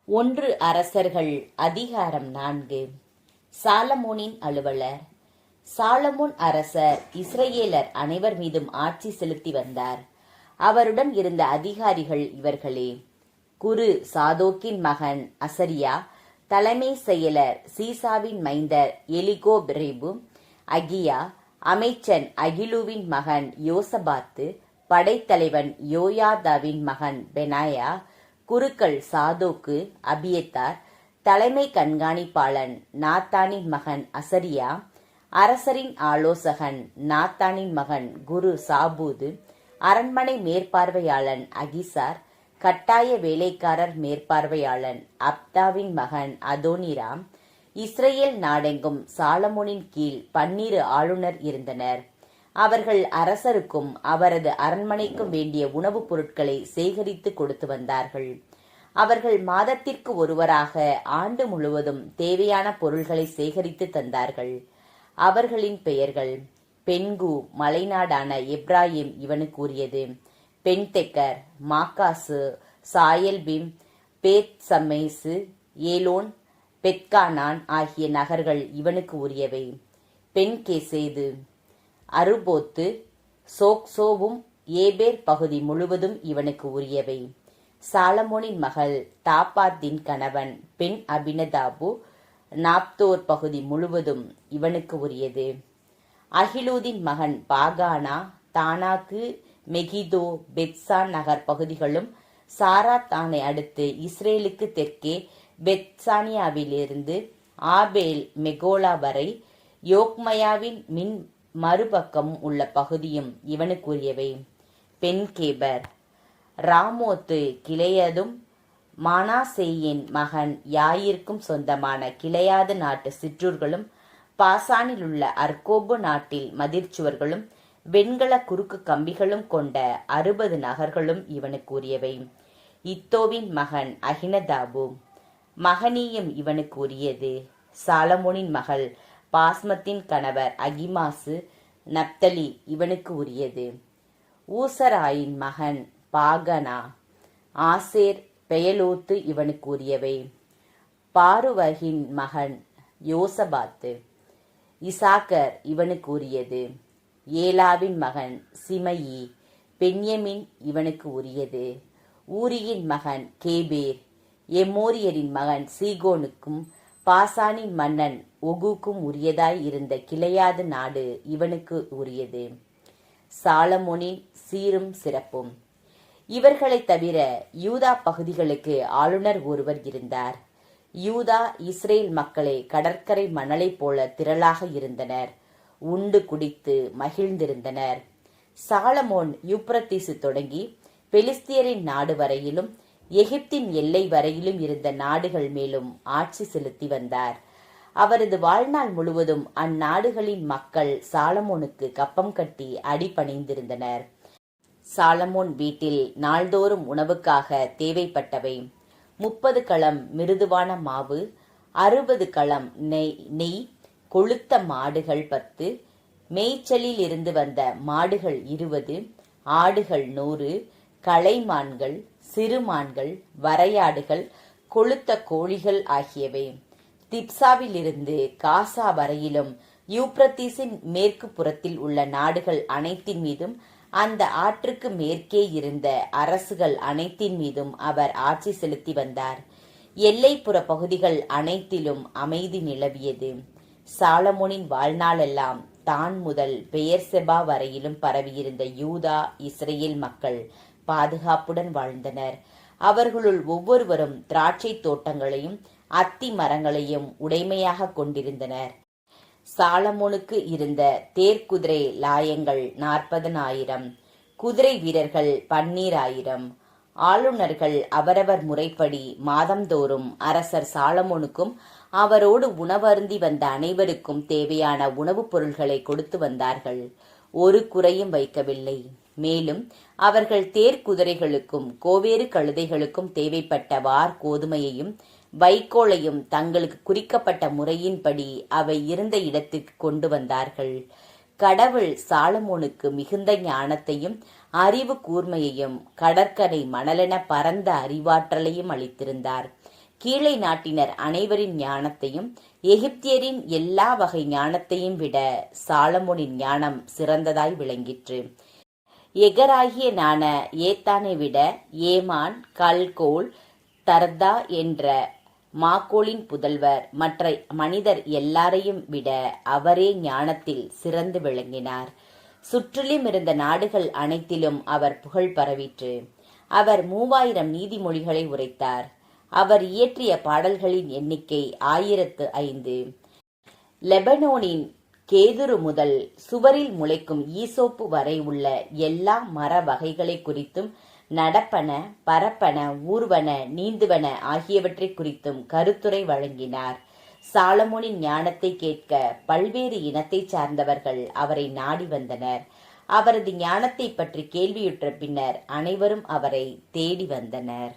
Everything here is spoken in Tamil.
ஒன்று அரசர்கள் அதிகாரம் 4. சாலமோனின் அலுவலர். சாலமோன் அரசர் இஸ்ரவேலர் அனைவர் மீதும் ஆட்சி செலுத்தி வந்தார். அவருடன் இருந்த அதிகாரிகள் இவர்களே: குரு சாதோக்கின் மகன் அசரியா, தலைமை செயலர் சீசாவின் மைந்தர் எலிகோபரேபு, அகியா, அமைச்சன் அகிலூவின் மகன் யோசபாத்து, படைத்தலைவன் யோயாதாவின் மகன் பெனாயா, குருக்கள் சாதோக்கு, அபியத்தார், தலைமை கண்காணிப்பாளன் நாத்தானின் மகன் அசரியா, அரசரின் ஆலோசகன் நாத்தானின் மகன் குரு சாபூது, அரண்மனை மேற்பார்வையாளன் அகிசார், கட்டாய வேலைக்காரர் மேற்பார்வையாளன் அப்தாவின் மகன் அதோனிராம். இஸ்ரேல் நாடெங்கும் சாலமோனின் கீழ் 12 ஆளுநர் இருந்தனர். அவர்கள் அரசருக்கும் அவரது அரண்மனைக்கும் வேண்டிய உணவுப் பொருட்களை சேகரித்து கொடுத்து வந்தார்கள். அவர்கள் மாதத்திற்கு ஒருவராக ஆண்டு முழுவதும் தேவையான பொருள்களை சேகரித்து தந்தார்கள். அவர்களின் பெயர்கள்: பென்கு மலைநாடான எப்ராயிம் இவனுக்கு உரியது. பென்தெக்கர், மாக்காசு, சாயல்பிம், பேத் சம்மேசு, ஏலோன், பெத்கானான் ஆகிய நகர்கள் இவனுக்கு உரியவை. பென்கேசேது, அருபோத்து, சோக்சோவும் ஏபேர் பகுதி முழுவதும் இவனுக்கு உரியவை. சாலமோனின் மகள் தாபாத்தின் கணவன் பென் அபினதாபு நாப்தோர் பகுதி முழுவதும் இவனுக்கு உரியது. அகிலூதின் மகன் பாகானா, தானாக்கு, மெகிதோ, பெத்சான் நகர் பகுதிகளும், சாராத்தானை அடுத்து இஸ்ரேலுக்கு தெற்கே பெத்சானியாவிலிருந்து ஆபேல் மெகோலா வரை யோக்மயாவின் மின் மறுபக்கமும் உள்ள பகுதியும் இவனுக்குரியவை. பென்கேபர், ராமோத்து கிளையதும் மானாசேயின் மகன் யாயிற்கும் சொந்தமான கிளையாது நாட்டு சிற்றூர்களும், பாசானில் உள்ள அர்கோபு நாட்டில் மதிர்ச்சுவர்களும் வெண்கல குறுக்கு கம்பிகளும் கொண்ட 60 நகர்களும் இவனுக்குரியவை. இத்தோவின் மகன் அகினதாபு, மகனியும் இவனுக்கு உரியது. சாலமோனின் மகள் பாஸ்மத்தின் கணவர் அகிமாசு, நப்தலி இவனுக்கு உரியது. ஊசராயின் மகன் பாகனா, ஆசேர், பெயலோத்து இவனுக்கு உரியவை. பாருவகின் மகன் யோசபாத்து, இசாக்கர் இவனுக்கு உரியது. ஏலாவின் மகன் சிமயி, பென்யமின் இவனுக்கு உரியது. ஊரியின் மகன் கேபேர், எமோரியரின் மகன் சீகோனுக்கும் பாசானின் மன்னன் ஒகுக்கும் உரியதாய் இருந்த கிளையாது நாடு இவனுக்கு உரியது. சாலமோனின் சீரும் சிறப்பும். இவர்களை தவிர யூதா பகுதிகளுக்கு ஆளுநர் ஒருவர் இருந்தார். யூதா இஸ்ரேல் மக்களே கடற்கரை மணலை போல திரளாக இருந்தனர். உண்டு குடித்து மகிழ்ந்திருந்தனர். சாலமோன் யூப்ரத்தீசு தொடங்கி பெலிஸ்தியரின் நாடு வரையிலும் எகிப்தின் எல்லை வரையிலும் இருந்த நாடுகள் மேலும் ஆட்சி செலுத்தி வந்தார். அவரது வாழ்நாள் முழுவதும் அந்நாடுகளின் மக்கள் சாலமோனுக்கு கப்பம் கட்டி அடிபணிந்திருந்தனர். சாலமோன் வீட்டில் நாள்தோறும் உணவுக்காக தேவைப்பட்டவை: 30 களம் மிருதுவான மாவு, 60 களம் நெய், கொழுத்த மாடுகள் 10, மேய்ச்சலில் இருந்து வந்த மாடுகள் 20, ஆடுகள் 100, கலைமான்கள், சிறுமான்கள், வரையாடுகள், கொழுத்த கோழிகள் ஆகியவை. திப்சாவிலிருந்து காசா வரையிலும் யூப்ரத்தீசின் மேற்கு புறத்தில் உள்ள நாடுகள் அனைத்தின் மீதும் அந்த ஆற்றுக்கு மேற்கே இருந்த அரசுகள் அனைத்தின் மீதும் அவர் ஆட்சி செலுத்தி வந்தார். எல்லைப்புற பகுதிகள் அனைத்திலும் அமைதி நிலவியது. சாலமோனின் வாழ்நாளெல்லாம் தான் முதல் பெயர்செபா வரையிலும் பரவியிருந்த யூதா இஸ்ரேல் மக்கள் பாதுகாப்புடன் வாழ்ந்தனர். அவர்களுள் ஒவ்வொருவரும் திராட்சை தோட்டங்களையும் அத்தி மரங்களையும் உடைமையாக கொண்டிருந்தனர். சாலமோனுக்கு இருந்த தேர்க்குதிரை லாயங்கள் 40,000, குதிரை வீரர்கள் 12,000. ஆளுநர்கள் அவரவர் முறைப்படி மாதந்தோறும் அரசர் சாலமோனுக்கும் அவரோடு உணவருந்தி வந்த அனைவருக்கும் தேவையான உணவுப் பொருள்களை கொடுத்து வந்தார்கள். ஒரு குறையும் வைக்கவில்லை. மேலும் அவர்கள் தேர்க்குதிரைகளுக்கும் கோவேறு கழுதைகளுக்கும் தேவைப்பட்ட வார் கோதுமையையும் வைக்கோலையும் தங்களுக்கு குறிக்கப்பட்ட முறையின்படி அவை இருந்த இடத்துக்கு கொண்டு வந்தார்கள். கடவுள் சாலமோனுக்கு மிகுந்த ஞானத்தையும் அறிவு கூர்மையையும் கடற்கரை மணலென பரந்த அறிவாற்றலையும் அளித்திருந்தார். கீழை நாட்டினர் அனைவரின் ஞானத்தையும் எகிப்தியரின் எல்லா வகை ஞானத்தையும் விட சாலமோனின் ஞானம் சிறந்ததாய் விளங்கிற்று. எகராகிய நான ஏத்தானை விட ஏமான், கல்கோல், தர்தா என்ற மாக்கோலின் புதல்வர் மற்ற மனிதர் எல்லாரையும் விட அவரே ஞானத்தில் சிறந்து விளங்கினார். சுற்றிலும் இருந்த நாடுகள் அனைத்திலும் அவர் புகழ் பரவிற்று. அவர் 3000 நீதிமொழிகளை உரைத்தார். அவர் இயற்றிய பாடல்களின் எண்ணிக்கை 1005. லெபனோனின் கேதுரு முதல் சுவரில் முளைக்கும் ஈசோப்பு வரை உள்ள எல்லா மர வகைகளை குறித்தும், நடப்பன, பரப்பன, ஊர்வன, நீந்துவன ஆகியவற்றை குறித்தும் கருத்துரை வழங்கினார். சாலமோனின் ஞானத்தை கேட்க பல்வேறு இனத்தை சார்ந்தவர்கள் அவரை நாடி வந்தனர். அவரது ஞானத்தை பற்றி கேள்வியுற்ற பின்னர் அனைவரும் அவரை தேடி வந்தனர்.